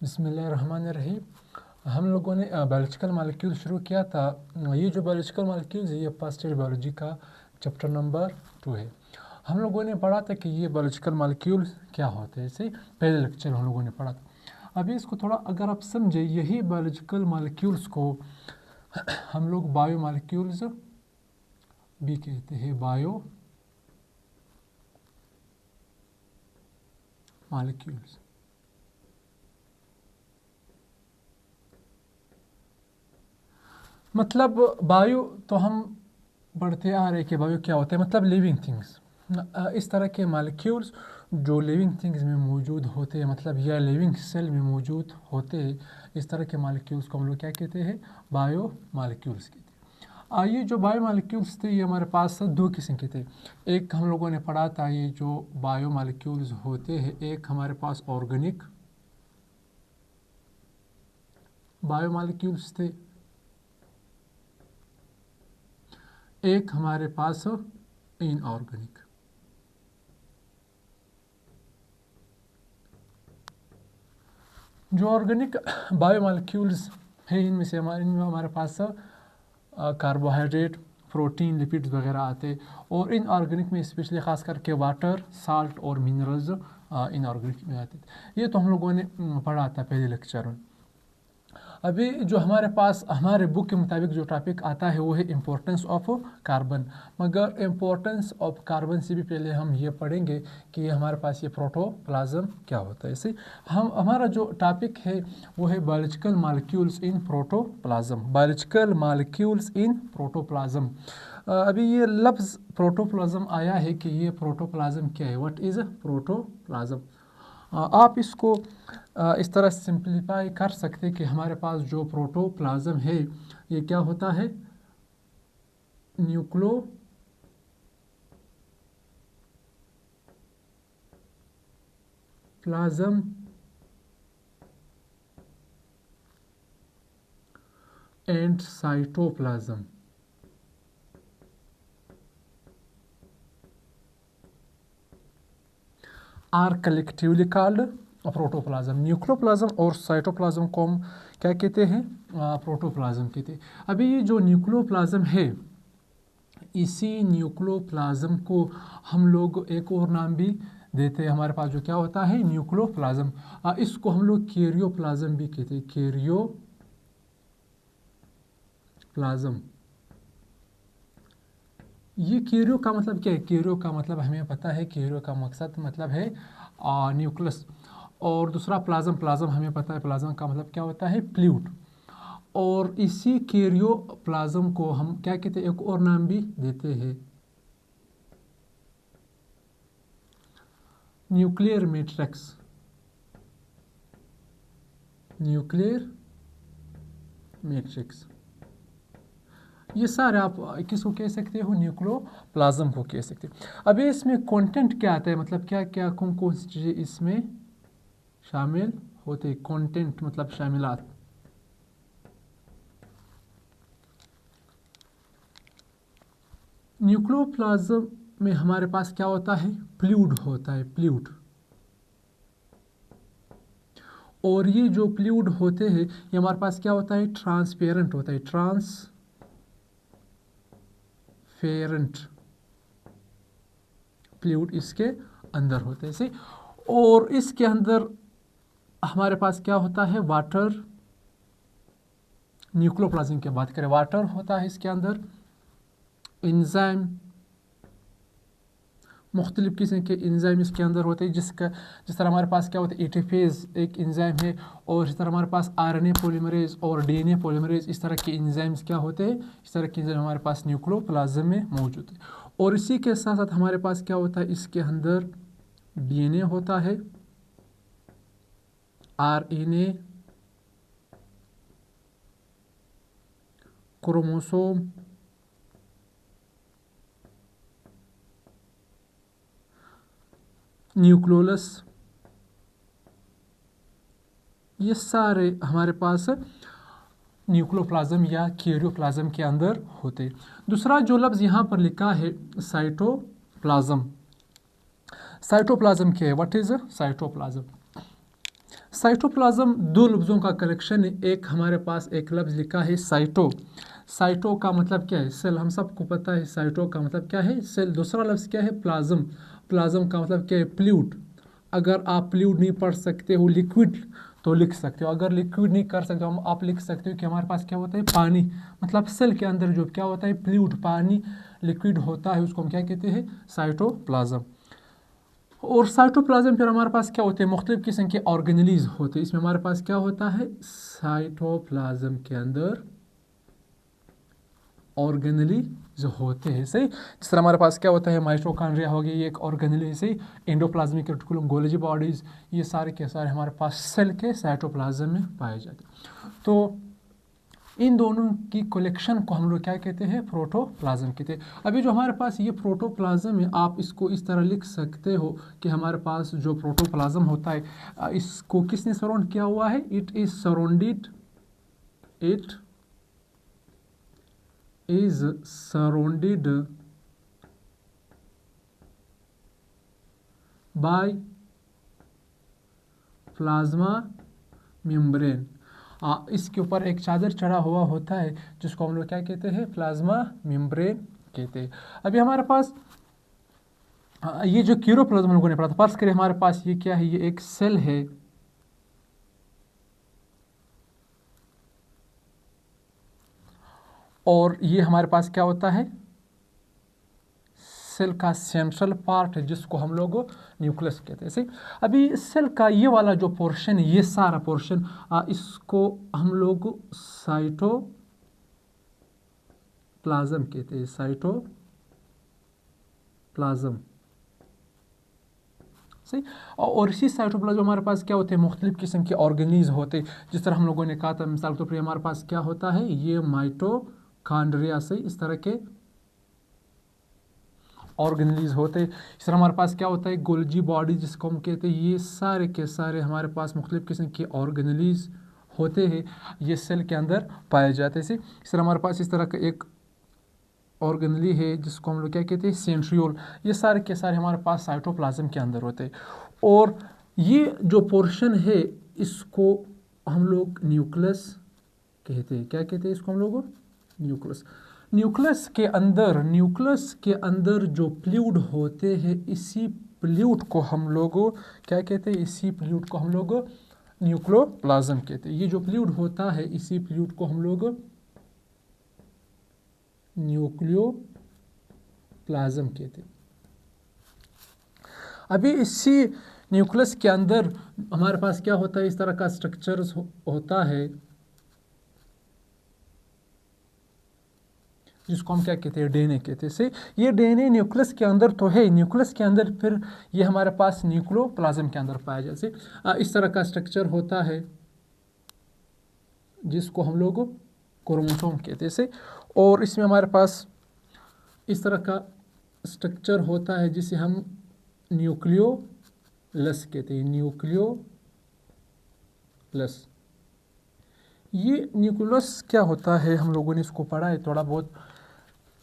बिस्मिल्लाहिर्रहमानिर्रहीम। हम लोगों ने बायोलॉजिकल मॉलिक्यूल शुरू किया था। ये जो बायोलॉजिकल मॉलिक्यूल्स है ये फर्स्ट ईयर बायोलॉजी का चैप्टर नंबर 2 है। हम लोगों ने पढ़ा था कि ये बायोलॉजिकल मॉलिक्यूल क्या होते हैं, इसे पहले लेक्चर हम लोगों ने पढ़ा था। अभी इसको थोड़ा अगर आप समझे, यही बायोलॉजिकल मॉलिक्यूल्स को हम लोग बायो मॉलिक्यूल्स भी कहते हैं। बायो मॉलिक्यूल्स मतलब बायो तो हम पढ़ते आ रहे कि बायो क्या होते हैं, मतलब लिविंग थिंग्स। इस तरह के मॉलिक्यूल्स जो लिविंग थिंग्स में मौजूद होते हैं, मतलब या लिविंग सेल में मौजूद होते हैं, इस तरह के मॉलिक्यूल्स को हम लोग क्या कहते हैं, बायो मॉलिक्यूल्स कहते हैं। ये जो बायो मॉलिक्यूल्स थे ये हमारे पास दो किस्म के थे। एक हम लोगों ने पढ़ा था, ये जो बायो मॉलिक्यूल्स होते हैं, एक हमारे पास ऑर्गेनिक बायो मॉलिक्यूल्स थे, एक हमारे पास इनऑर्गेनिक। जो ऑर्गेनिक बायोमॉलिक्यूल्स है इनमें हमारे पास कार्बोहाइड्रेट, प्रोटीन, लिपिड्स वगैरह आते हैं। और इनऑर्गेनिक में स्पेशली ख़ास करके वाटर, साल्ट और मिनरल्स इनऑर्गेनिक में आते थे। ये तो हम लोगों ने पढ़ा था पहले लेक्चर में। अभी जो हमारे पास हमारे बुक के मुताबिक जो टॉपिक आता है वो है इम्पोर्टेंस ऑफ कार्बन। मगर इम्पोर्टेंस ऑफ कार्बन से भी पहले हम ये पढ़ेंगे कि हमारे पास ये प्रोटोप्लाज्म क्या होता है। इसे हमारा जो टॉपिक है वो है biological molecules in protoplasm. Biological molecules in protoplasm. अभी ये लफ्ज़ प्रोटोप्लाज्म आया है कि ये प्रोटोप्लाज्म क्या है, व्हाट इज़ प्रोटोप्लाज्म। आप इसको इस तरह सिंप्लीफाई कर सकते कि हमारे पास जो प्रोटोप्लाज्म है ये क्या होता है, nucleoplasm and cytoplasm. Are collectively called protoplasm. Nucleoplasm और साइटोप्लाज्म को हम क्या कहते हैं, प्रोटोप्लाज्म कहते हैं। अभी ये जो न्यूक्लियोप्लाज्म है, इसी न्यूक्लियोप्लाज्म को हम लोग एक और नाम भी देते हैं। हमारे पास जो क्या होता है, न्यूक्लियोप्लाज्म। इसको हम लोग कैरियोप्लाज्म भी कहते हैं, कैरियोप्लाज्म। ये कैरियो का मतलब क्या है, कैरियो का मतलब हमें पता है, कैरियो का मकसद मतलब है न्यूक्लियस। और दूसरा प्लाज्म, प्लाज्म हमें पता है प्लाज्म का मतलब क्या होता है, फ्लूइड। और इसी कैरियोप्लाज्म को हम क्या कहते हैं, एक और नाम भी देते हैं, न्यूक्लियर मैट्रिक्स। Nuclear matrix. ये सारे आप किसको कह सकते हो, न्यूक्लियोप्लाज्म को कह सकते हैं। अभी इसमें कंटेंट क्या आता है, मतलब क्या क्या कौन कौन सी चीज़ें इसमें शामिल होते हैं। कंटेंट मतलब शामिलात। न्यूक्लियोप्लाज्म में हमारे पास क्या होता है, फ्लूइड होता है, फ्लूइड। और ये जो फ्लूइड होते हैं ये हमारे पास क्या होता है, ट्रांसपेरेंट होता है, ट्रांसपेरेंट फ्लूइड इसके अंदर होते हैं। और इसके अंदर हमारे पास क्या होता है, वाटर। न्यूक्लियोप्लाज्म की बात करें, वाटर होता है इसके अंदर, एंजाइम, मुख्तलिफ़ किस्म के एंजाइम इसके अंदर होते हैं। जिस तरह हमारे पास क्या होता है, एटीफेज एक एंजाइम है। और इस तरह हमारे पास आरएनए पॉलीमरेज और डीएनए पॉलीमरेज, इस तरह के एंजाइम्स क्या होते हैं, इस तरह के एंजाइम हमारे पास न्यूक्लियोप्लाज्म में मौजूद है। और इसी के साथ साथ हमारे पास क्या होता है, इसके अंदर डीएनए होता है, आरएनए, क्रोमोसोम, न्यूक्लियोलस, ये सारे हमारे पास न्यूक्लियोप्लाज्म या कैरियोप्लाज्म के अंदर होते। दूसरा जो लफ्ज़ यहाँ पर लिखा है, साइटोप्लाज्म। साइटोप्लाज्म क्या है, व्हाट इज़ साइटोप्लाज्म। साइटोप्लाज्म दो लफ्ज़ों का कलेक्शन है। एक हमारे पास एक लफ्ज़ लिखा है साइटो। साइटो का मतलब क्या है? सेल। हम सबको पता है साइटो का मतलब क्या है? सेल। दूसरा लफ्ज़ क्या है? प्लाज्म। प्लाज्म का मतलब क्या है? फ्लूइड। अगर आप फ्लूइड नहीं पढ़ सकते हो लिक्विड तो लिख सकते हो। अगर लिक्विड नहीं कर सकते हो आप लिख सकते हो कि हमारे पास क्या होता है? पानी। मतलब सेल के अंदर जो क्या होता है? फ्लूइड, पानी, लिक्विड होता है, उसको हम क्या कहते हैं? साइटोप्लाज्म। और साइटोप्लाज्म फिर हमारे पास क्या होते हैं? मुख्तलिफ किस्म के ऑर्गेनेलीज होते हैं। इसमें हमारे पास क्या होता है? साइटोप्लाज्म के अंदर ऑर्गेनेलीज होते हैं। सही। जिस तरह हमारे पास क्या होता है? माइटोकॉन्ड्रिया हो गई, ये एक ऑर्गेनेली है। सही। एंडोप्लाज्मिक रेटिकुलम, गोल्जी बॉडीज, ये सारे के सारे हमारे पास सेल के साइटोप्लाज्म में पाए जाते हैं। तो इन दोनों की कलेक्शन को हम लोग क्या कहते हैं? प्रोटोप्लाज्म कहते हैं। अभी जो हमारे पास ये प्रोटोप्लाज्म है, आप इसको इस तरह लिख सकते हो कि हमारे पास जो प्रोटोप्लाज्म होता है, इसको किसने सराउंड किया हुआ है? It is surrounded by plasma membrane. इसके ऊपर एक चादर चढ़ा हुआ होता है जिसको हम लोग क्या कहते हैं? प्लाज्मा मेम्ब्रेन कहते हैं। अभी हमारे पास ये जो क्यूरोप्लाज्म हम लोगों ने पढ़ा था, फर्स्ट करें हमारे पास ये क्या है? ये एक सेल है। और ये हमारे पास क्या होता है? सेल का सेंट्रल पार्ट है जिसको हम लोग न्यूक्लियस कहते हैं। सही। अभी सेल का ये वाला जो पोर्शन है, ये सारा पोर्शन, इसको हम लोग साइटोप्लाज्म कहते हैं। साइटोप्लाज्म। सही। और इसी साइटोप्लाज्म हमारे पास क्या होते हैं? मुख्तलिफ किस्म के ऑर्गेनीज होते हैं। जिस तरह हम लोगों ने कहा था, मिसाल के तौर पर हमारे पास क्या होता है? ये माइटोकॉन्ड्रिया से इस तरह के ऑर्गेनेलीज होते हैं। इस तरह हमारे पास क्या होता है? गोल्जी बॉडी जिसको हम कहते हैं। ये सारे के सारे हमारे पास मुख्तलिफ किस्म के ऑर्गेनेलीज होते हैं, ये सेल के अंदर पाए जाते हैं। इस तरह हमारे पास इस तरह का एक ऑर्गेनेली है जिसको हम लोग क्या कहते हैं? सेंट्रियोल। ये सारे के सारे हमारे पास साइटोप्लाज्म के अंदर होते हैं। और ये जो पोर्शन है इसको हम लोग न्यूक्लियस कहते हैं। क्या कहते हैं इसको हम लोग? न्यूक्लियस। न्यूक्लियस के अंदर जो फ्लूइड होते हैं, इसी फ्लूइड को हम लोग क्या कहते हैं? इसी फ्लूइड को हम लोग न्यूक्लियोप्लाज्म कहते हैं। ये जो फ्लूइड होता है, इसी फ्लूइड को हम लोग न्यूक्लियोप्लाज्म कहते हैं। अभी इसी न्यूक्लियस के अंदर हमारे पास क्या होता है? इस तरह का स्ट्रक्चर्स होता है जिसको हम क्या कहते हैं? डीएनए कहते हैं। से ये डीएनए न्यूक्लियस के अंदर तो है, न्यूक्लियस के अंदर फिर ये हमारे पास न्यूक्लियोप्लाज्म के अंदर पाया जाए। इस तरह का स्ट्रक्चर होता है जिसको हम लोग क्रोमोसोम कहते हैं। और इसमें हमारे पास इस तरह का स्ट्रक्चर होता है जिसे हम न्यूक्लियोलस कहते हैं। न्यूक्लियोलस। ये न्यूक्लियस क्या होता है? हम लोगों ने इसको पढ़ा है थोड़ा बहुत।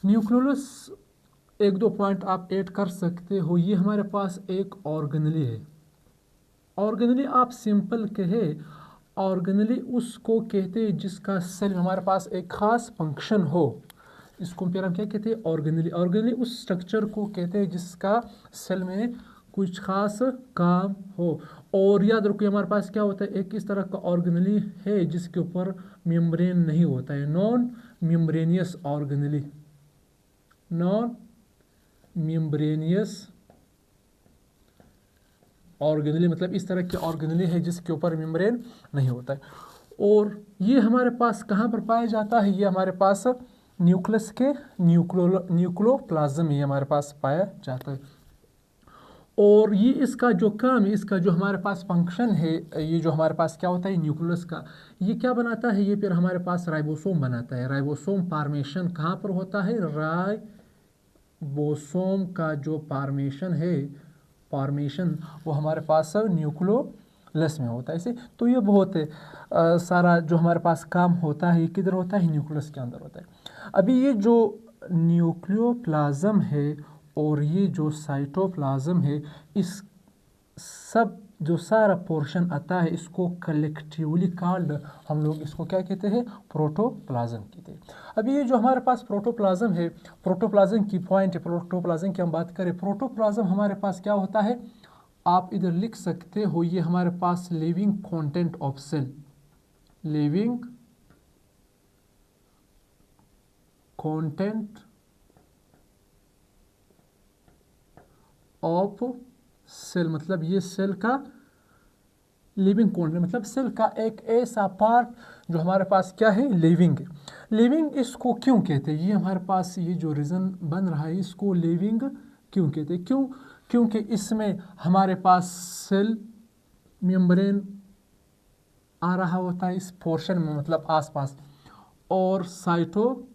न्यूक्लियोलस, एक दो पॉइंट आप ऐड कर सकते हो। ये हमारे पास एक ऑर्गेनेली है। ऑर्गेनेली आप सिंपल कहे, ऑर्गेनेली उसको कहते हैं जिसका सेल में हमारे पास एक ख़ास फंक्शन हो। इसको फिर हम क्या कहते हैं? ऑर्गेनेली। ऑर्गेनेली उस स्ट्रक्चर को कहते हैं जिसका सेल में कुछ खास काम हो। और याद रखिए हमारे पास क्या होता है? एक इस तरह का ऑर्गेनेली है जिसके ऊपर मेम्ब्रेन नहीं होता है, non membranosus organelle. Non membranosus organelle मतलब इस तरह की ऑर्गेनेली है जिसके ऊपर मेम्ब्रेन नहीं होता है। और ये हमारे पास कहाँ पर पाया जाता है? ये हमारे पास न्यूक्लियस के न्यूक्लियोप्लाज्म में हमारे पास पाया जाता है। और ये इसका जो काम है, इसका जो हमारे पास फंक्शन है, ये जो हमारे पास क्या होता है न्यूक्लियस का, ये क्या बनाता है? ये फिर हमारे पास राइबोसोम बनाता है। राइबोसोम फॉर्मेशन कहाँ पर होता है? राइबोसोम का जो फॉर्मेशन वो हमारे पास न्यूक्लियोलस में होता है। इसे तो ये बहुत सारा जो हमारे पास काम होता है, ये किधर होता है? न्यूक्लियस के अंदर होता है। अभी ये जो न्यूक्लियोप्लाज्म है और ये जो साइटोप्लाज्म है, इस सब जो सारा पोर्शन आता है इसको कलेक्टिवली कॉल्ड, हम लोग इसको क्या कहते हैं, प्रोटोप्लाज्म कहते हैं। अभी ये जो हमारे पास प्रोटोप्लाज्म है, प्रोटोप्लाज्म की पॉइंट है, प्रोटोप्लाज्म की हम बात करें, प्रोटोप्लाज्म हमारे पास क्या होता है, आप इधर लिख सकते हो, ये हमारे पास living content of cell, living content of cell, मतलब ये सेल का लिविंग कंटेंट, मतलब सेल का एक ऐसा पार्ट जो हमारे पास क्या है, लिविंग है। लिविंग इसको क्यों कहते हैं, ये हमारे पास ये जो रीज़न बन रहा है इसको लिविंग क्यों कहते हैं, क्योंकि इसमें हमारे पास सेल मेम्ब्रेन आ रहा होता है इस पोर्शन में, मतलब आसपास, और साइटोप्लाज्म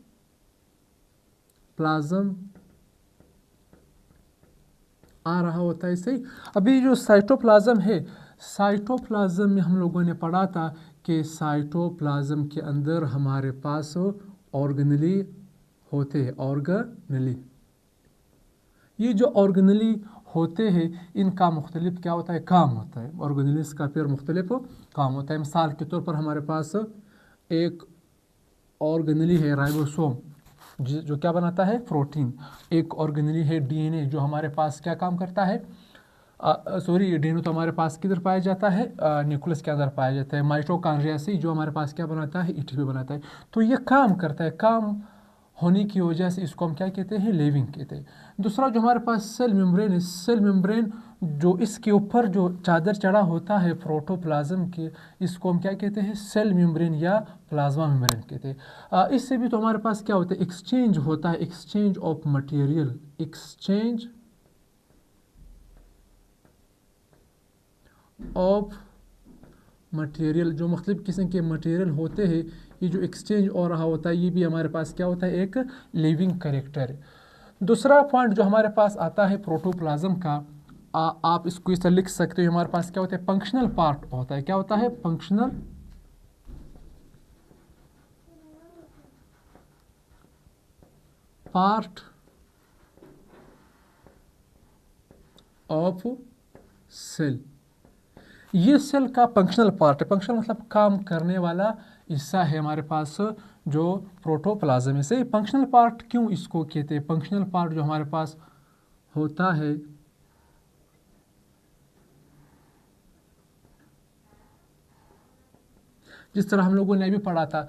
आ रहा होता है। सही, अभी जो साइटोप्लाज्म है, साइटोप्लाज्म में हम लोगों ने पढ़ा था कि साइटोप्लाज्म के अंदर हमारे पास ऑर्गेनेली होते हैं, ऑर्गेनेली, ये जो ऑर्गेनेली होते हैं इनका मुख्तलिफ क्या होता है, काम होता है, ऑर्गेनेलिस का फिर मुख्तलिफ काम होता है। मिसाल के तौर पर हमारे पास एक ऑर्गेनेली है राइबोसोम, जो क्या बनाता है, प्रोटीन। एक ऑर्गेनेली है डीएनए, जो हमारे पास क्या काम करता है, सॉरी डीएनए तो हमारे पास किधर पाया जाता है, न्यूक्लियस के अंदर पाया जाता है। माइटोकॉन्ड्रिया से जो हमारे पास क्या बनाता है, एटीपी बनाता है। तो ये काम करता है, काम होने की वजह से इसको हम क्या कहते हैं, लिविंग कहते हैं। दूसरा जो हमारे पास सेल मेम्ब्रेन है, सेल मेम्ब्रेन जो इसके ऊपर जो चादर चढ़ा होता है प्रोटोप्लाज्म के, इसको हम क्या कहते हैं, सेल मेम्ब्रेन या प्लाज्मा मेम्ब्रेन कहते हैं। इससे भी तो हमारे पास क्या होता है, एक्सचेंज होता है, exchange of material, exchange of material, जो मुख्तलिफ किस्म के मटेरियल होते हैं, ये जो एक्सचेंज हो रहा होता है, ये भी हमारे पास क्या होता है, एक लिविंग कैरेक्टर है। दूसरा पॉइंट जो हमारे पास आता है प्रोटोप्लाज्म का, आप इसको इस तरह लिख सकते हो, हमारे पास क्या होता है, फंक्शनल पार्ट होता है। क्या होता है, फंक्शनल पार्ट ऑफ सेल, ये सेल का फंक्शनल पार्ट है। फंक्शनल मतलब काम करने वाला हिस्सा है हमारे पास जो प्रोटोप्लाज्म है। से फंक्शनल पार्ट क्यों इसको कहते हैं, फंक्शनल पार्ट जो हमारे पास होता है, जिस तरह हम लोगों ने भी पढ़ा था,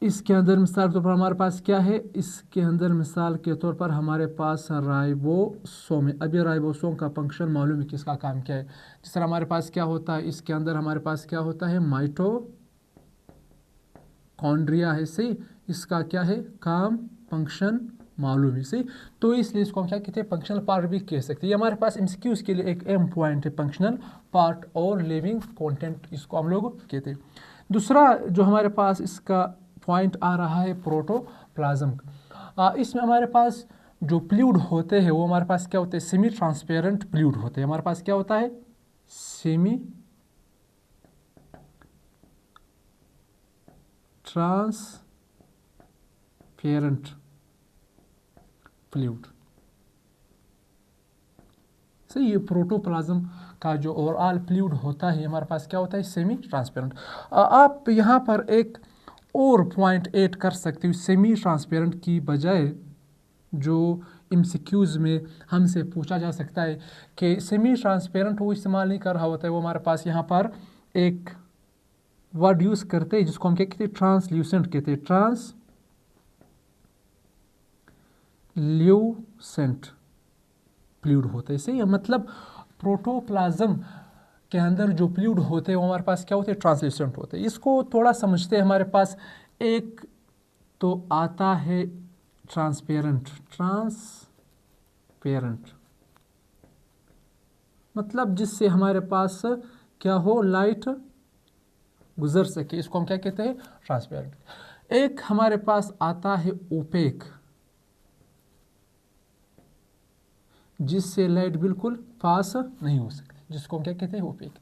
इसके अंदर मिसाल के तौर पर हमारे पास क्या है, इसके अंदर मिसाल के तौर पर हमारे पास राइबोसोम है। अभी राइबोसोम का फंक्शन मालूम है किसका काम क्या है। जिस तरह हमारे पास क्या होता है, इसके अंदर हमारे पास क्या होता है, माइटोकॉन्ड्रिया है। सही, इसका क्या है काम, फंक्शन मालूम है। सही, तो इसलिए इसको हम क्या कहते हैं, फंक्शनल पार्ट भी कह सकते हैं। ये हमारे पास एमसीक्यूज के लिए एक अहम पॉइंट है, फंक्शनल पार्ट और लिविंग कंटेंट, इसको हम लोग कहते हैं। दूसरा जो हमारे पास इसका पॉइंट आ रहा है प्रोटोप्लाज्म, इसमें हमारे पास जो फ्लूइड होते हैं वो हमारे पास क्या होते हैं, सेमी ट्रांसपेरेंट फ्लूइड होते हैं। हमारे पास क्या होता है, सेमी ट्रांसपेरेंट फ्लूइड। सही, ये प्रोटोप्लाज्म का जो ओवरऑल फ्लूइड होता है हमारे पास क्या होता है, सेमी ट्रांसपेरेंट। आप यहाँ पर एक और पॉइंट ऐड कर सकते हो सेमी ट्रांसपेरेंट की बजाय, जो एमसीक्यूज में हमसे पूछा जा सकता है कि सेमी ट्रांसपेरेंट वो इस्तेमाल नहीं कर रहा होता है, वो हमारे पास यहाँ पर एक वर्ड यूज़ करते हैं जिसको हम क्या कहते हैं, ट्रांसल्यूसेंट कहते हैं, ट्रांसल्यूसेंट फ्लूइड होता है। सही है, मतलब प्रोटोप्लाज्म के अंदर जो फ्लूइड होते हैं वो हमारे पास क्या होते हैं, ट्रांसल्यूसेंट होते हैं। इसको थोड़ा समझते हैं। हमारे पास एक तो आता है ट्रांसपेरेंट, ट्रांसपेरेंट मतलब जिससे हमारे पास क्या हो, लाइट गुजर सके, इसको हम क्या कहते हैं, ट्रांसपेरेंट। एक हमारे पास आता है ओपेक, जिससे लाइट बिल्कुल पास नहीं हो सकती, जिसको हम क्या कहते हैं, ओपेक।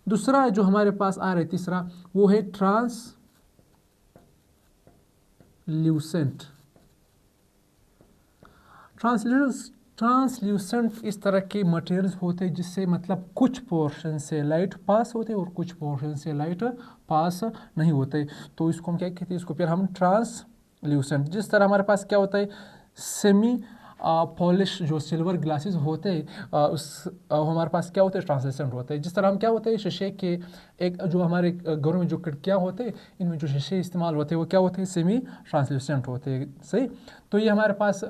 दूसरा जो हमारे पास आ रहा है तीसरा, वो है ट्रांसल्यूसेंट। ट्रांसल्यूसेंट इस तरह के मटेरियल्स होते हैं जिससे मतलब कुछ पोर्शन से लाइट पास होते हैं और कुछ पोर्शन से लाइट पास नहीं होते, तो इसको हम क्या कहते हैं, इसको फिर हम ट्रांसल्यूसेंट। जिस तरह हमारे पास क्या होता है, सेमी पॉलिश जो सिल्वर ग्लासेस होते हैं हमारे पास क्या होते हैं, ट्रांसल्यूसेंट होते हैं। जिस तरह हम क्या होते हैं, शीशे के एक जो हमारे घरों में जो खिड़कियाँ होते हैं इनमें जो शीशे इस्तेमाल होते हैं वो क्या होते हैं, सेमी ट्रांसल्यूसेंट होते हैं। सही, तो ये हमारे पास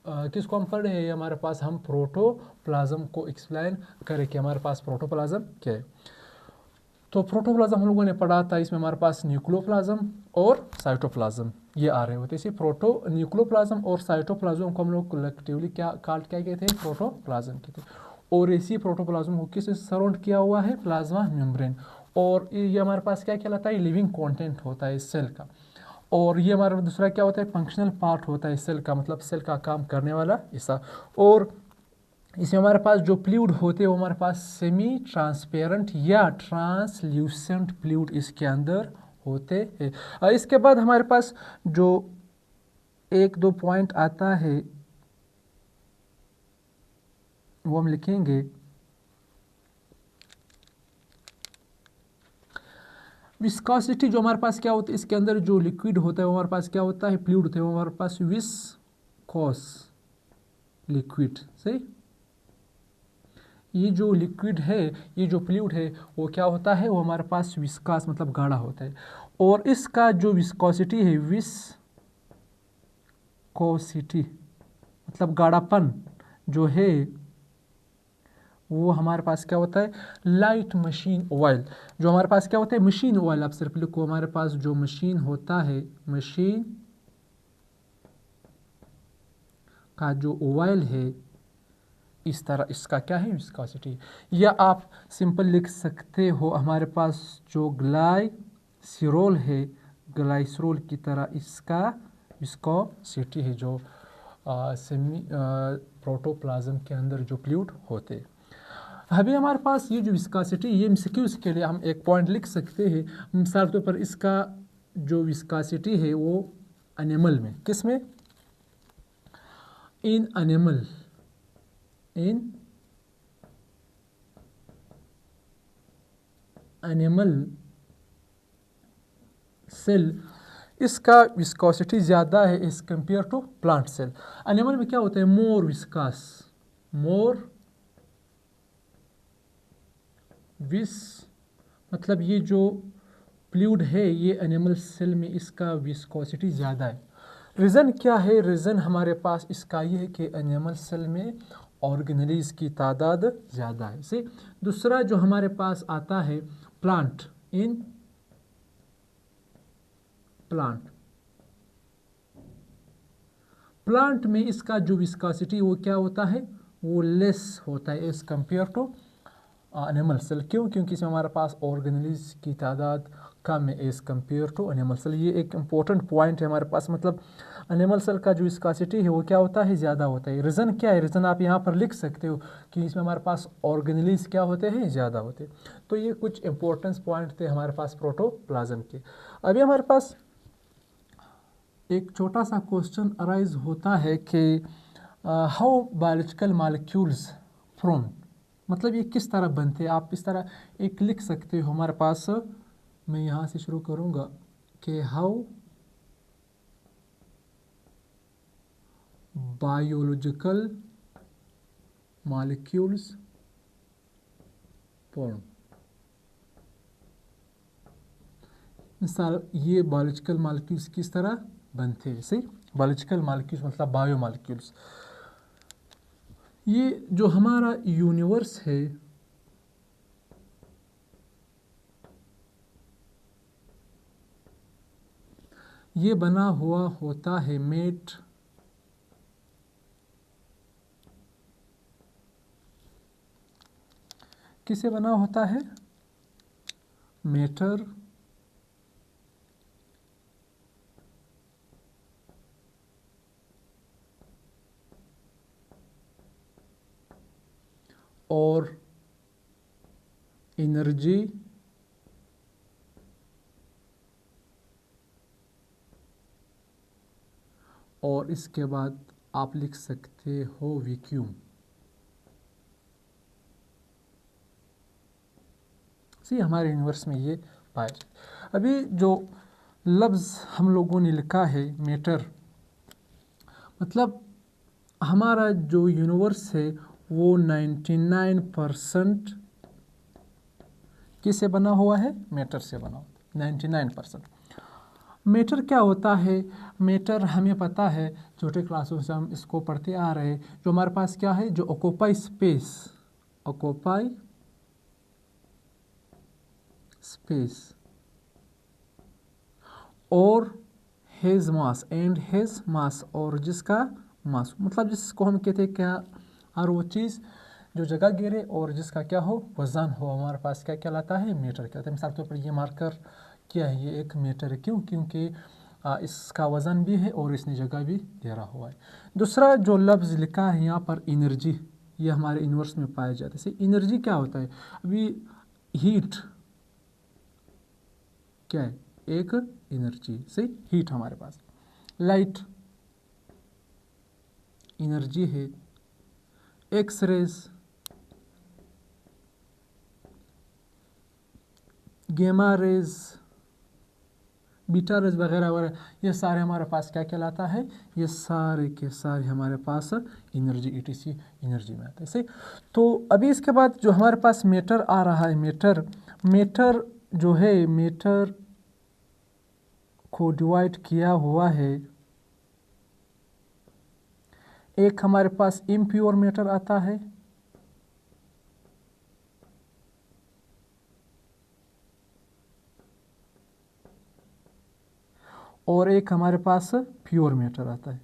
किसको हम पढ़ रहे हैं, हमारे पास हम प्रोटोप्लाज्म को एक्सप्लेन करें कि हमारे पास प्रोटोप्लाज्म क्या है। तो प्रोटोप्लाज्म हम लोगों ने पढ़ा था, इसमें हमारे पास न्यूक्लियोप्लाज्म और साइटोप्लाज्म ये आ रहे होते हैं। इसे न्यूक्लियोप्लाज्म और साइटोप्लाज्म को हम लोग कलेक्टिवली क्या कहते हैं, प्रोटोप्लाज्म कहते हैं। और इसी प्रोटोप्लाज्म को किस सराउंड किया हुआ है, प्लाज्मा मेम्ब्रेन। और ये हमारे पास क्या कहलाता है, लिविंग कंटेंट होता है सेल का। और ये हमारा दूसरा क्या होता है, फंक्शनल पार्ट होता है सेल का, मतलब सेल का काम करने वाला हिस्सा। और इसमें हमारे पास जो फ्लूइड होते हैं वो हमारे पास सेमी ट्रांसपेरेंट या ट्रांसल्यूसेंट फ्लूइड इसके अंदर होते हैं। इसके बाद हमारे पास जो एक दो पॉइंट आता है वो हम लिखेंगे। विस्कोसिटी जो हमारे पास क्या होता है, इसके अंदर जो लिक्विड होता है वो हमारे पास क्या होता है, फ्लूइड होता है, वो हमारे पास विस्कोस लिक्विड। सही, ये जो लिक्विड है, ये जो फ्लूइड है वो क्या होता है, वो हमारे पास विस्कास मतलब गाढ़ा होता है। और इसका जो विस्कोसिटी है, विस्कोसिटी मतलब गाढ़ापन जो है वो हमारे पास क्या होता है, लाइट मशीन ऑयल। जो हमारे पास क्या होता है, मशीन ऑयल, आप सिर्फ लिखो हमारे पास जो मशीन होता है, मशीन का जो ऑयल है इस तरह इसका क्या है, विस्कोसिटी। या आप सिंपल लिख सकते हो हमारे पास जो ग्लाइसरॉल है, ग्लाइसरॉल की तरह इसका विस्कोसिटी है जो सेमी प्रोटोप्लाज्म के अंदर जो फ्लूइड होते। अभी हमारे पास ये जो विस्कोसिटी, ये एमसीक्यूज के लिए हम एक पॉइंट लिख सकते हैं। मिसाल के तौर पर इसका जो विस्कोसिटी है वो एनिमल में, किस में, in animal, in animal cell इसका विस्कोसिटी ज़्यादा है as compare to plant cell. Animal में क्या होता है, मोर विस्कास, मोर मतलब ये जो फ्लूइड है ये एनिमल सेल में इसका विस्कोसिटी ज़्यादा है। रीज़न क्या है, रीज़न हमारे पास इसका ये है कि एनिमल सेल में ऑर्गेनेलीज की तादाद ज़्यादा है। से दूसरा जो हमारे पास आता है प्लांट, इन प्लांट में इसका जो विस्कोसिटी वो क्या होता है, वो लेस होता है as compare to animal cell. क्यों, क्योंकि इसमें हमारे पास ऑर्गेनेलीज की तादाद कम है as compare to animal cell. ये एक इम्पोर्टेंट पॉइंट है हमारे पास, मतलब एनिमल सेल का जो विस्कोसिटी है वो क्या होता है, ज़्यादा होता है। रीज़न क्या है, रीज़न आप यहाँ पर लिख सकते हो कि इसमें हमारे पास ऑर्गेनेलीज क्या होते हैं, ज़्यादा होते हैं। तो ये कुछ इंपॉर्टेंस पॉइंट थे हमारे पास प्रोटोप्लाज्म के। अभी हमारे पास एक छोटा सा क्वेश्चन अराइज होता है कि हाउ बायोलॉजिकल मॉलिक्यूल्स फ्रॉम, मतलब ये किस तरह बनते हैं। आप इस तरह एक लिख सकते हो हमारे पास, मैं यहाँ से शुरू करूँगा कि हाउ बायोलॉजिकल मॉलिक्यूल्स फॉर्म। मिसाल ये बायोलॉजिकल मॉलिक्यूल्स किस तरह बनते हैं। सही, बायोलॉजिकल मॉलिक्यूल्स मतलब बायो मॉलिक्यूल्स। ये जो हमारा यूनिवर्स है ये बना हुआ होता है मेड किससे बना होता है, मैटर और एनर्जी और इसके बाद आप लिख सकते हो वैक्यूम। सी हमारे यूनिवर्स में ये पाया जाए। अभी जो लफ्ज़ हम लोगों ने लिखा है मैटर, मतलब हमारा जो यूनिवर्स है वो 99% किससे बना हुआ है? मैटर से बना हुआ है, 99%। मैटर क्या होता है? मैटर हमें पता है, छोटे क्लासों से हम इसको पढ़ते आ रहे हैं। जो हमारे पास क्या है? जो ऑक्यूपाई स्पेस और हिज मास और जिसका मास, मतलब जिसको हम कहते हैं क्या? हर वो चीज़ जो जगह गिरे और जिसका क्या हो? वजन हो, हमारे पास क्या कहलाता है? मीटर कहते हैं। मिसाल के तौर पर ये मार्कर क्या है? ये एक मीटर है। क्यों? क्योंकि इसका वज़न भी है और इसने जगह भी दे रहा हुआ है। दूसरा जो लफ्ज़ लिखा है यहाँ पर एनर्जी, ये हमारे यूनिवर्स में पाया जाता है। जैसे एनर्जी क्या होता है? अभी हीट क्या है? एक एनर्जी से हीट हमारे पास। लाइट एनर्जी है। एक्स रेज, गेमा रेज, बीटा रेज वगैरह वगैरह, ये सारे हमारे पास क्या कहलाता है? ये सारे के सारे हमारे पास एनर्जी, ETC एनर्जी में आते हैं। सही। तो अभी इसके बाद जो हमारे पास मैटर आ रहा है, मैटर जो है, मैटर को डिवाइड किया हुआ है। एक हमारे पास इम्प्योर मैटर आता है, और एक हमारे पास प्योर मैटर आता है।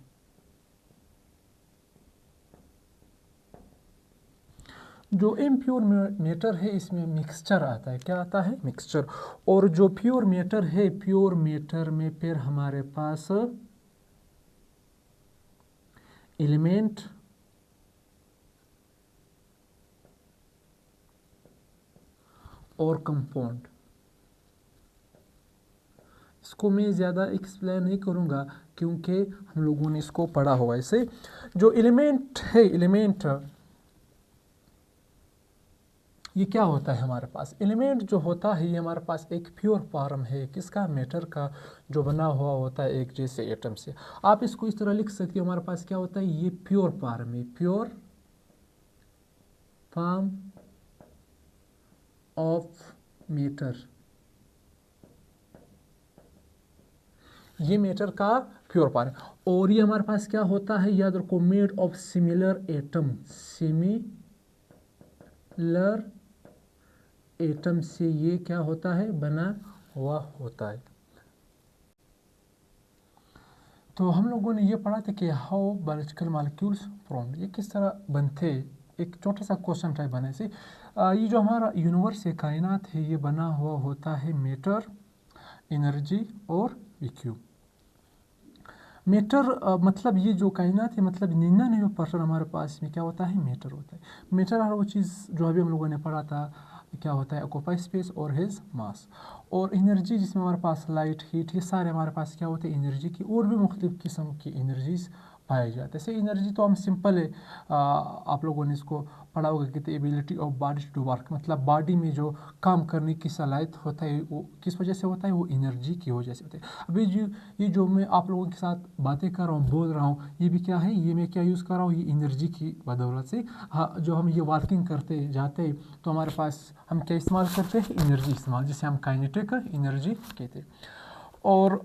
जो इम्प्योर मैटर है इसमें मिक्सचर आता है। क्या आता है? मिक्सचर। और जो प्योर मैटर है, प्योर मैटर में फिर हमारे पास एलिमेंट और कंपाउंड। इसको मैं ज़्यादा एक्सप्लेन नहीं करूँगा क्योंकि हम लोगों ने इसको पढ़ा हुआ है। इसे जो एलिमेंट है, एलिमेंट ये क्या होता है हमारे पास? एलिमेंट जो होता है ये हमारे पास एक प्योर फॉर्म है। किसका? मैटर का, जो बना हुआ होता है एक जैसे एटम से। आप इसको इस तरह लिख सकते हो, हमारे पास क्या होता है? ये प्योर फॉर्म है, प्योर फॉर्म ऑफ मैटर। ये मैटर का प्योर फॉर्म है। और ये हमारे पास क्या होता है? याद रखो, made of similar atom, similar atom से ये क्या होता है? बना हुआ होता है। तो हम लोगों ने ये पढ़ा था कि हाउ बायोलॉजिकल मॉलिक्यूल्स फॉर्म, ये किस तरह बनते। एक छोटा सा क्वेश्चन टाइप बने से। ये जो हमारा यूनिवर्स है, कायनात है, ये बना हुआ होता है मैटर, एनर्जी और वैक्यूम। मैटर मतलब ये जो कायनात है, मतलब 99% हमारे पास में क्या होता है? मैटर होता है। मैटर हर वो चीज़ जो अभी हम लोगों ने पढ़ा था, क्या होता है? ऑक्यूपाई स्पेस और हिज मास। और एनर्जी जिसमें हमारे पास लाइट, हीट, ये सारे हमारे पास क्या होते हैं? एनर्जी की। और भी मुख्तलिफ़ किस्म की एनर्जीज पाए जाते हैं। जैसे एनर्जी तो हम सिंपल है, आप लोगों ने इसको पढ़ा होगा कि the ability of body to work, मतलब बॉडी में जो काम करने की सलाहियत होता है वो किस वजह से होता है? वो एनर्जी की वजह से होता है। अभी ये जो मैं आप लोगों के साथ बातें कर रहा हूँ, बोल रहा हूँ, ये भी क्या है? ये मैं क्या यूज़ कर रहा हूँ? ये एनर्जी की बदौलत से। हाँ, जो हम ये वर्किंग करते जाते हैं तो हमारे पास हम क्या इस्तेमाल करते हैं? एनर्जी इस्तेमाल, जिसे हम काइनेटिक एनर्जी कहते हैं। और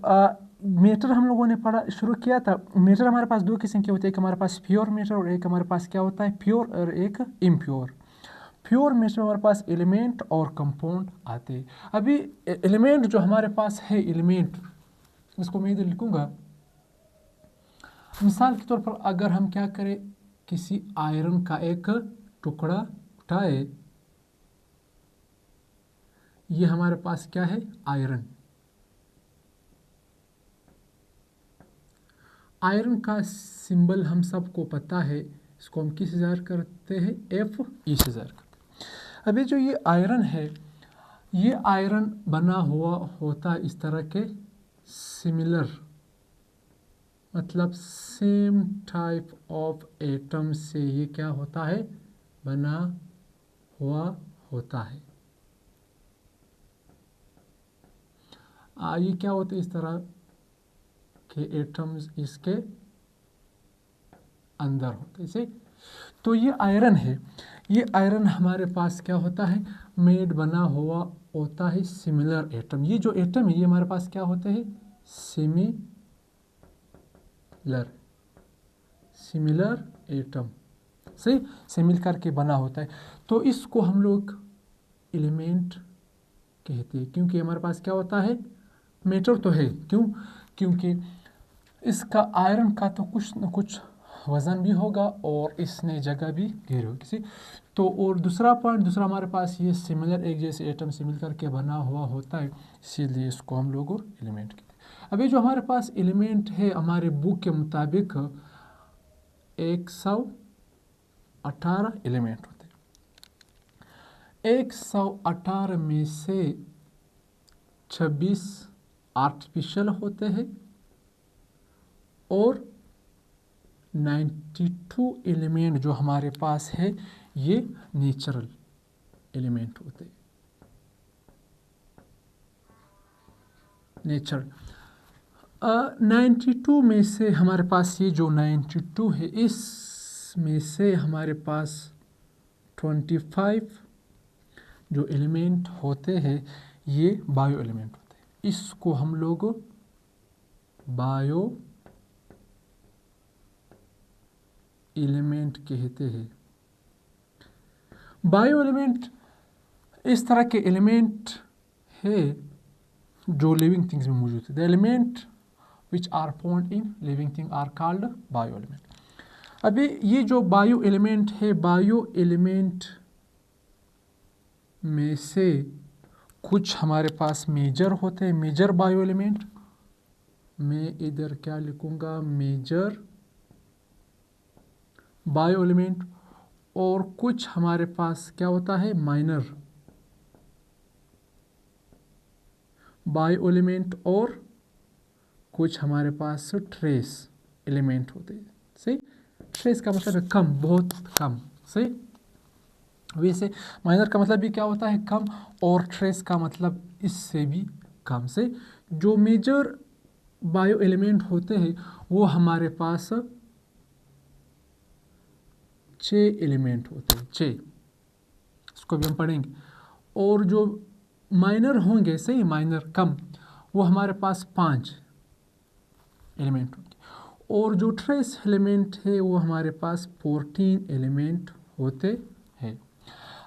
मीटर हम लोगों ने पढ़ा शुरू किया था। मीटर हमारे पास दो किस्म के होते हैं, एक हमारे पास प्योर मीटर और एक हमारे पास क्या होता है? प्योर और एक इम्प्योर। प्योर मीटर में हमारे पास एलिमेंट और कंपाउंड आते हैं। अभी एलिमेंट जो हमारे पास है, एलिमेंट इसको मैं इधर लिखूंगा। मिसाल के तौर पर अगर हम क्या करें, किसी आयरन का एक टुकड़ा उठाए, ये हमारे पास क्या है? आयरन। आयरन का सिंबल हम सबको पता है, इसको हम किस ज़ाहिर करते हैं? Fe से ज़ाहिर करते हैं। अभी जो ये आयरन है, ये आयरन बना हुआ होता है इस तरह के सिमिलर, मतलब सेम टाइप ऑफ एटम से ये क्या होता है, बना हुआ होता है। ये क्या होते हैं, इस तरह के एटम्स इसके अंदर होते हैं इसे। तो ये आयरन है, ये आयरन हमारे पास क्या होता है, मेड बना हुआ होता है सिमिलर एटम। ये जो एटम है ये हमारे पास क्या होते हैं, सिमिलर एटम से मिल करके बना होता है। तो इसको हम लोग एलिमेंट कहते हैं, क्योंकि हमारे पास क्या होता है, मैटर तो है। क्यों, क्योंकि इसका आयरन का तो कुछ न कुछ वज़न भी होगा और इसने जगह भी घेरी होगी किसी। तो और दूसरा पॉइंट, दूसरा हमारे पास ये सिमिलर एक जैसे एटम से मिल करके बना हुआ होता है, इसीलिए इसको हम लोग एलिमेंट कहते हैं। अभी जो हमारे पास एलिमेंट है हमारे बुक के मुताबिक 118 एलिमेंट होते हैं। 118 में से 26 आर्टिफिशियल होते हैं और 92 एलिमेंट जो हमारे पास है ये नेचुरल एलिमेंट होते हैं। नेचर 92 में से हमारे पास ये जो 92 है, इसमें से हमारे पास 25 जो एलिमेंट होते हैं ये बायो एलिमेंट होते हैं। इसको हम लोग बायो एलिमेंट कहते हैं। बायो एलिमेंट इस तरह के एलिमेंट है जो लिविंग थिंग्स में मौजूद है। The element which are found in living thing are called bio element. अभी ये जो बायो एलिमेंट है, बायो एलिमेंट में से कुछ हमारे पास मेजर होते हैं, मेजर बायो एलिमेंट। मैं इधर क्या लिखूंगा, मेजर बायो एलिमेंट। और कुछ हमारे पास क्या होता है, माइनर बायो एलिमेंट। और कुछ हमारे पास ट्रेस एलिमेंट होते हैं। सही, ट्रेस का मतलब है कम, बहुत कम। सही, वैसे माइनर का मतलब भी क्या होता है, कम, और ट्रेस का मतलब इससे भी कम। से जो मेजर बायो एलिमेंट होते हैं वो हमारे पास 6 एलिमेंट होते हैं, 6, इसको भी हम पढ़ेंगे। और जो माइनर होंगे, सही, माइनर कम, वो हमारे पास 5 एलिमेंट होंगे। और जो ट्रेस एलिमेंट है वो हमारे पास 14 एलिमेंट होते हैं।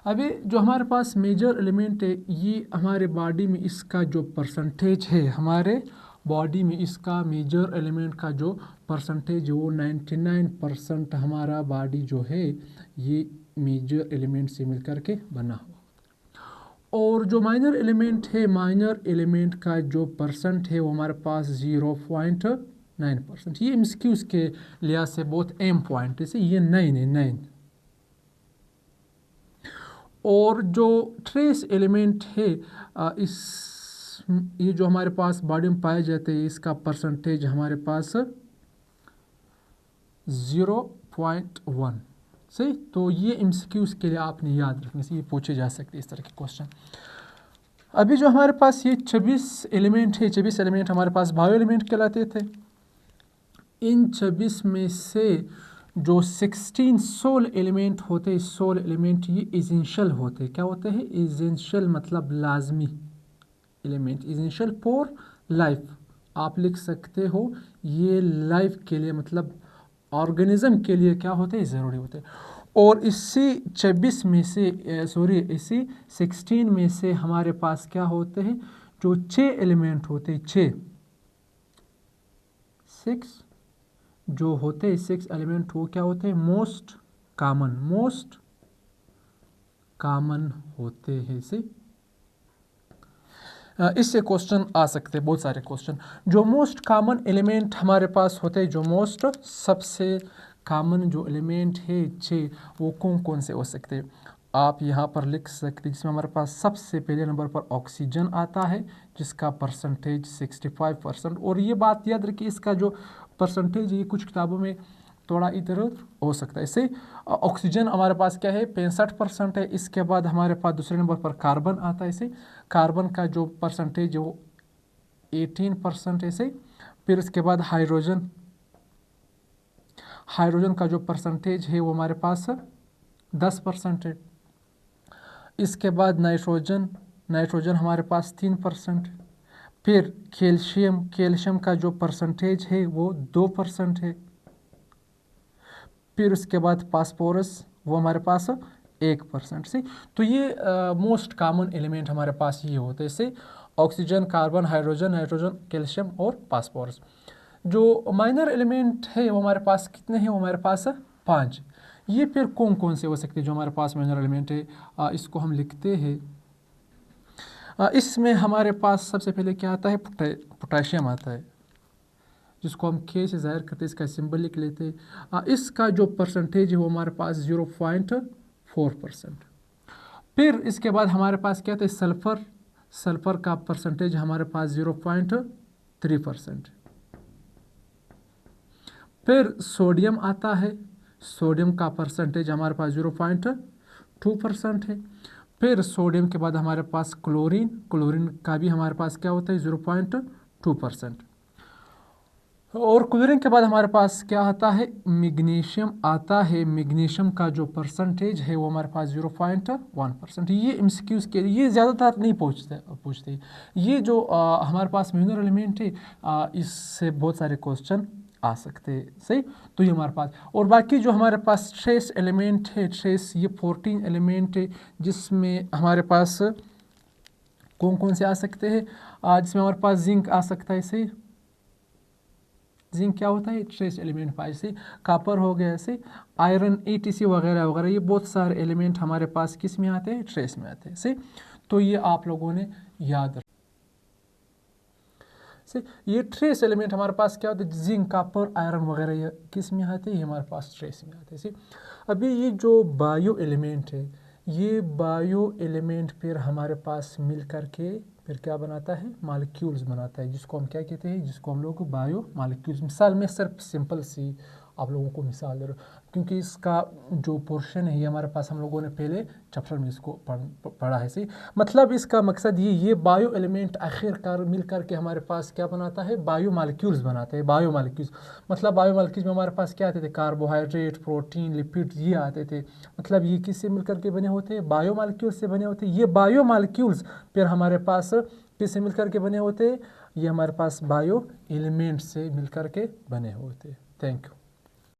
अभी जो हमारे पास मेजर एलिमेंट है ये हमारे बॉडी में इसका जो परसेंटेज है, हमारे बॉडी में इसका मेजर एलिमेंट का जो परसेंटेज है वो 99% हमारा बॉडी जो है ये मेजर एलिमेंट से मिलकर के बना हुआ। और जो माइनर एलिमेंट है, माइनर एलिमेंट का जो परसेंट है वो हमारे पास 0.9%। ये एमसीक्यूज़ के लिहाज से बहुत अहम पॉइंट है, ये 9 है, 9। और जो ट्रेस एलिमेंट है ये जो हमारे पास बॉडी में पाए जाते हैं इसका परसेंटेज हमारे पास 0.1। सही, तो ये एमसीक्यूज़ के लिए आपने याद रखने से ये पूछे जा सकते हैं इस तरह के क्वेश्चन। अभी जो हमारे पास ये 26 एलिमेंट है, 26 एलिमेंट हमारे पास बायो एलिमेंट कहलाते थे। इन 26 में से जो 16 सोल एलिमेंट होते हैं, सोल एलिमेंट ये एसेंशियल होते हैं। क्या होते हैं, एसेंशियल मतलब लाजमी एलिमेंट, एसेंशियल फॉर लाइफ। आप लिख सकते हो ये लाइफ के लिए मतलब ऑर्गेनिज्म के लिए क्या होते हैं, ज़रूरी होते हैं। और इसी 26 में से इसी 16 में से हमारे पास क्या होते हैं, जो 6 एलिमेंट होते हैं, 6 जो होते हैं 6 एलिमेंट वो क्या होते हैं, मोस्ट कॉमन होते हैं। इससे क्वेश्चन आ सकते हैं, बहुत सारे क्वेश्चन। जो मोस्ट कॉमन एलिमेंट हमारे पास होते हैं, जो मोस्ट सबसे कॉमन जो एलिमेंट है 6, वो कौन कौन से हो सकते हैं, आप यहाँ पर लिख सकते हैं। जिसमें हमारे पास सबसे पहले नंबर पर ऑक्सीजन आता है जिसका परसेंटेज 65%। और ये बात याद रखिए, इसका जो परसेंटेज ये कुछ किताबों में थोड़ा इधर हो सकता है। इससे ऑक्सीजन हमारे पास क्या है 65% है। इसके बाद हमारे पास दूसरे नंबर पर कार्बन आता है। इसे कार्बन का जो परसेंटेज है वो 18% है। इसे फिर इसके बाद हाइड्रोजन का जो परसेंटेज है वो हमारे पास 10% है। इसके बाद नाइट्रोजन हमारे पास 3%। फिर कैल्शियम का जो परसेंटेज है वो 2% है। फिर उसके बाद फास्फोरस वो हमारे पास 1% से। तो ये मोस्ट कॉमन एलिमेंट हमारे पास ये होते हैं। इससे oxygen, carbon, hydrogen, nitrogen, calcium और फास्फोरस। जो माइनर एलिमेंट है वो हमारे पास कितने हैं? वो हमारे पास 5। ये फिर कौन कौन से हो सकते हैं जो हमारे पास माइनर एलिमेंट है? इसको हम लिखते हैं। इसमें हमारे पास सबसे पहले क्या आता है? पोटेशियम आता है, जिसको हम K से ज़ाहिर करते हैं, इसका सिंबल लिख लेते हैं। इसका जो परसेंटेज है वो हमारे पास 0.4%। फिर इसके बाद हमारे पास क्या आता है? सल्फ़र का परसेंटेज हमारे पास 0.3%। फिर सोडियम आता है, सोडियम का परसेंटेज हमारे पास 0.2% है। फिर सोडियम के बाद हमारे पास क्लोरीन का भी हमारे पास क्या होता है? 0.2%। और क्लोरीन के बाद हमारे पास क्या आता है? मैग्नीशियम आता है। मैग्नीशियम का जो परसेंटेज है वो हमारे पास 0.1%। ये एमसीक्यूज़ के ये ज़्यादातर नहीं पूछते। ये जो हमारे पास मिनरल एलिमेंट है, इससे बहुत सारे क्वेश्चन आ सकते हैं। सही, तो ये हमारे पास। और बाकी जो हमारे पास ट्रेस एलिमेंट है, ट्रेस ये 14 एलिमेंट है, जिसमें हमारे पास कौन कौन से आ सकते हैं? जिसमें हमारे पास जिंक आ सकता है। सही, जिंक क्या होता है? ट्रेस एलिमेंट पास से। कॉपर हो गया, ऐसे आयरन, ETC वगैरह वगैरह, ये बहुत सारे एलिमेंट हमारे पास किस में आते हैं? ट्रेस में आते हैं। सही, तो ये आप लोगों ने याद रखना। ये ट्रेस एलिमेंट हमारे पास क्या होता है? जिंक, कॉपर, आयरन वगैरह ये किस में आते हैं? ये हमारे पास ट्रेस में आते हैं। अभी ये जो बायो एलिमेंट है, ये बायो एलिमेंट फिर हमारे पास मिल करके फिर क्या बनाता है? मॉलिक्यूल्स बनाता है, जिसको हम क्या कहते हैं? जिसको हम लोग बायो मॉलिक्यूल्स। मिसाल में सिर्फ सिंपल सी आप लोगों को मिसाल दे रहा हूँ, क्योंकि इसका जो पोर्शन है ये हमारे पास हम लोगों ने पहले चैप्टर में इसको पढ़ा है। सही, मतलब इसका मकसद ये बायो एलिमेंट आखिरकार मिल करके हमारे पास क्या बनाता है? बायो मॉलिक्यूल्स बनाते हैं। बायो मॉलिक्यूल्स मतलब बायो मॉलिक्यूल्स में हमारे पास क्या आते थे? कार्बोहाइड्रेट, प्रोटीन, लिपिड ये आते थे। मतलब ये किससे मिल करके बने होते हैं? बायो मॉलिक्यूल्स से बने होते हैं। ये बायो मॉलिक्यूल्स फिर हमारे पास किससे मिल करके बने होते हैं? ये हमारे पास बायो एलिमेंट से मिल करके बने होते हैं। Thank you.